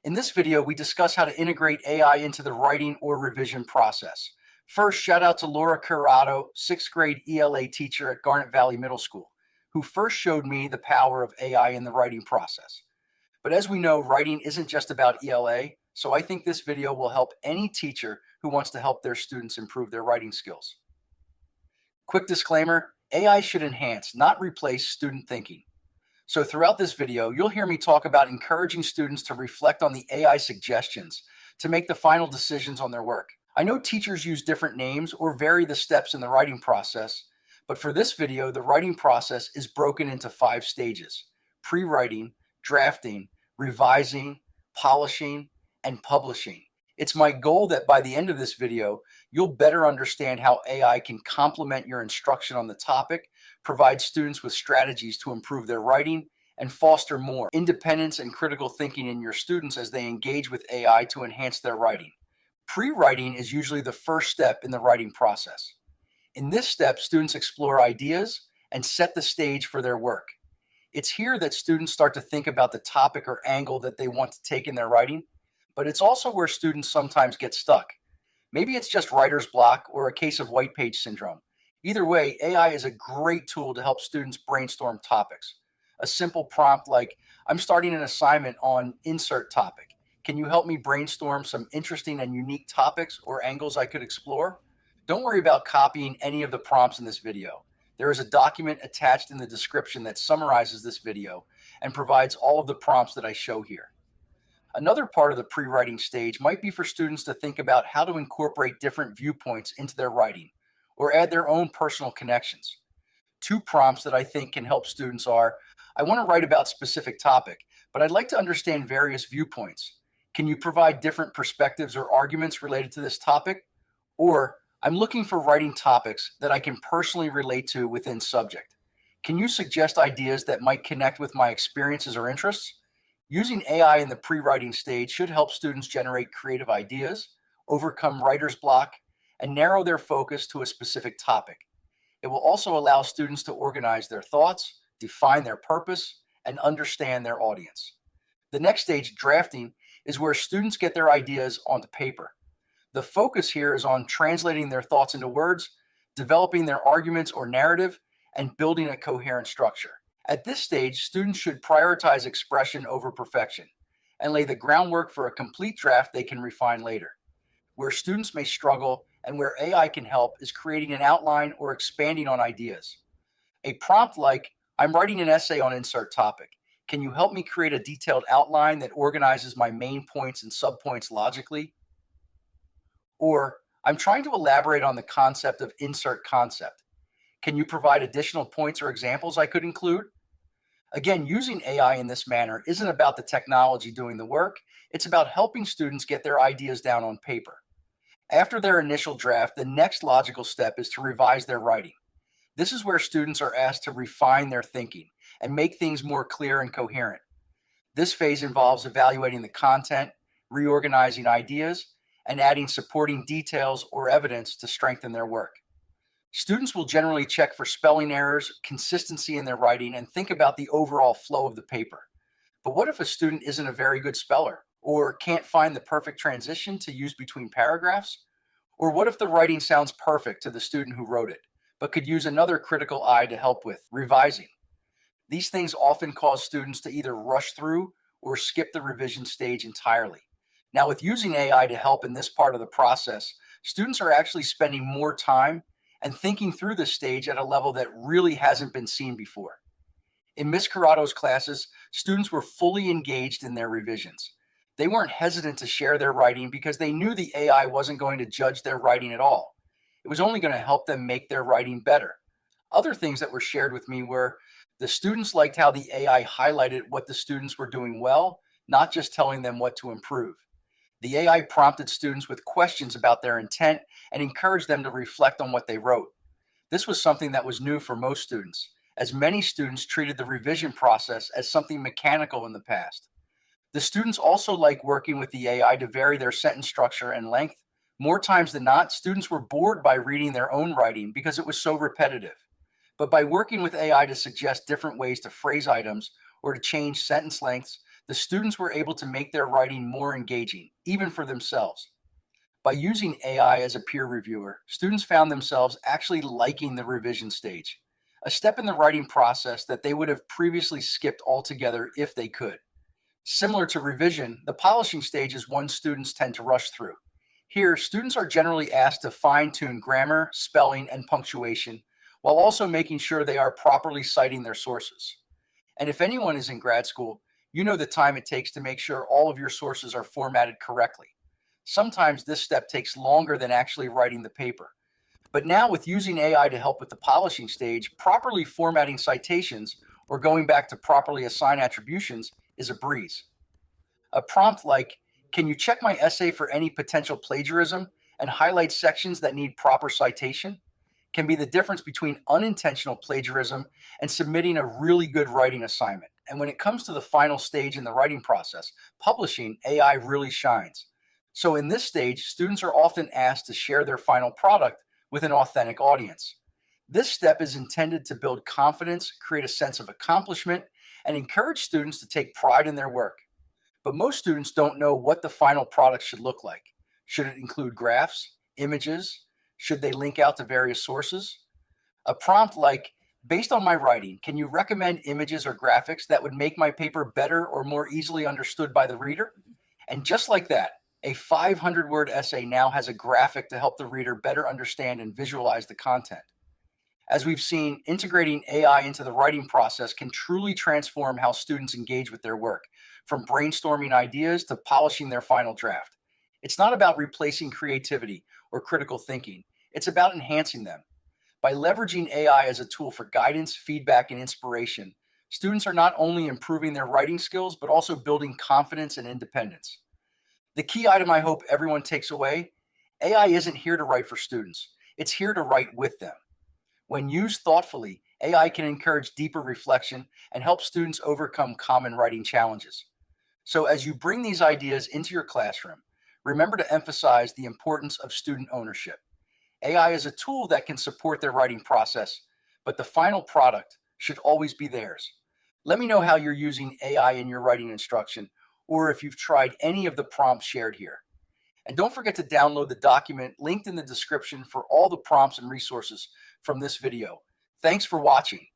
In this video, we discuss how to integrate AI into the writing or revision process. First, shout out to Laura Curado, sixth grade ELA teacher at Garnet Valley Middle School, who first showed me the power of AI in the writing process. But as we know, writing isn't just about ELA, so I think this video will help any teacher who wants to help their students improve their writing skills. Quick disclaimer, AI should enhance, not replace student thinking. So throughout this video, you'll hear me talk about encouraging students to reflect on the AI suggestions to make the final decisions on their work. I know teachers use different names or vary the steps in the writing process, but for this video, the writing process is broken into 5 stages: pre-writing, drafting, revising, polishing, and publishing. It's my goal that by the end of this video, you'll better understand how AI can complement your instruction on the topic, provide students with strategies to improve their writing, and foster more independence and critical thinking in your students as they engage with AI to enhance their writing. Pre-writing is usually the first step in the writing process. In this step, students explore ideas and set the stage for their work. It's here that students start to think about the topic or angle that they want to take in their writing, but it's also where students sometimes get stuck. Maybe it's just writer's block or a case of white page syndrome. Either way, AI is a great tool to help students brainstorm topics. A simple prompt like, I'm starting an assignment on insert topic. Can you help me brainstorm some interesting and unique topics or angles I could explore? Don't worry about copying any of the prompts in this video. There is a document attached in the description that summarizes this video and provides all of the prompts that I show here. Another part of the pre-writing stage might be for students to think about how to incorporate different viewpoints into their writing or add their own personal connections. 2 prompts that I think can help students are, I want to write about a specific topic, but I'd like to understand various viewpoints. Can you provide different perspectives or arguments related to this topic? Or, I'm looking for writing topics that I can personally relate to within subject. Can you suggest ideas that might connect with my experiences or interests? Using AI in the pre-writing stage should help students generate creative ideas, overcome writer's block, and narrow their focus to a specific topic. It will also allow students to organize their thoughts, define their purpose, and understand their audience. The next stage, drafting, is where students get their ideas onto paper. The focus here is on translating their thoughts into words, developing their arguments or narrative, and building a coherent structure. At this stage, students should prioritize expression over perfection and lay the groundwork for a complete draft they can refine later. Where students may struggle and where AI can help is creating an outline or expanding on ideas. A prompt like, I'm writing an essay on insert topic. Can you help me create a detailed outline that organizes my main points and subpoints logically? Or, I'm trying to elaborate on the concept of insert concept. Can you provide additional points or examples I could include? Again, using AI in this manner isn't about the technology doing the work, it's about helping students get their ideas down on paper. After their initial draft, the next logical step is to revise their writing. This is where students are asked to refine their thinking and make things more clear and coherent. This phase involves evaluating the content, reorganizing ideas, and adding supporting details or evidence to strengthen their work. Students will generally check for spelling errors, consistency in their writing, and think about the overall flow of the paper. But what if a student isn't a very good speller or can't find the perfect transition to use between paragraphs? Or what if the writing sounds perfect to the student who wrote it, but could use another critical eye to help with revising? These things often cause students to either rush through or skip the revision stage entirely. Now, with using AI to help in this part of the process, students are actually spending more time and thinking through this stage at a level that really hasn't been seen before. In Ms. Corrado's classes, students were fully engaged in their revisions. They weren't hesitant to share their writing because they knew the AI wasn't going to judge their writing at all. It was only going to help them make their writing better. Other things that were shared with me were the students liked how the AI highlighted what the students were doing well, not just telling them what to improve. The AI prompted students with questions about their intent and encouraged them to reflect on what they wrote. This was something that was new for most students, as many students treated the revision process as something mechanical in the past. The students also like working with the AI to vary their sentence structure and length. More times than not, students were bored by reading their own writing because it was so repetitive. But by working with AI to suggest different ways to phrase items or to change sentence lengths, the students were able to make their writing more engaging, even for themselves. By using AI as a peer reviewer, students found themselves actually liking the revision stage, a step in the writing process that they would have previously skipped altogether if they could. Similar to revision, the polishing stage is one students tend to rush through. Here, students are generally asked to fine tune grammar, spelling, and punctuation, while also making sure they are properly citing their sources. And if anyone is in grad school, you know the time it takes to make sure all of your sources are formatted correctly. Sometimes this step takes longer than actually writing the paper. But now, with using AI to help with the polishing stage, properly formatting citations or going back to properly assign attributions is a breeze. A prompt like, "Can you check my essay for any potential plagiarism and highlight sections that need proper citation?" can be the difference between unintentional plagiarism and submitting a really good writing assignment. And when it comes to the final stage in the writing process, publishing, AI really shines. So in this stage, students are often asked to share their final product with an authentic audience. This step is intended to build confidence, create a sense of accomplishment, and encourage students to take pride in their work. But most students don't know what the final product should look like. Should it include graphs, images? Should they link out to various sources? A prompt like, "Based on my writing, can you recommend images or graphics that would make my paper better or more easily understood by the reader?" And just like that, a 500-word essay now has a graphic to help the reader better understand and visualize the content. As we've seen, integrating AI into the writing process can truly transform how students engage with their work, from brainstorming ideas to polishing their final draft. It's not about replacing creativity or critical thinking, it's about enhancing them. By leveraging AI as a tool for guidance, feedback, and inspiration, students are not only improving their writing skills, but also building confidence and independence. The key item I hope everyone takes away: AI isn't here to write for students, it's here to write with them. When used thoughtfully, AI can encourage deeper reflection and help students overcome common writing challenges. So, as you bring these ideas into your classroom, remember to emphasize the importance of student ownership. AI is a tool that can support their writing process, but the final product should always be theirs. Let me know how you're using AI in your writing instruction, or if you've tried any of the prompts shared here. And don't forget to download the document linked in the description for all the prompts and resources from this video. Thanks for watching.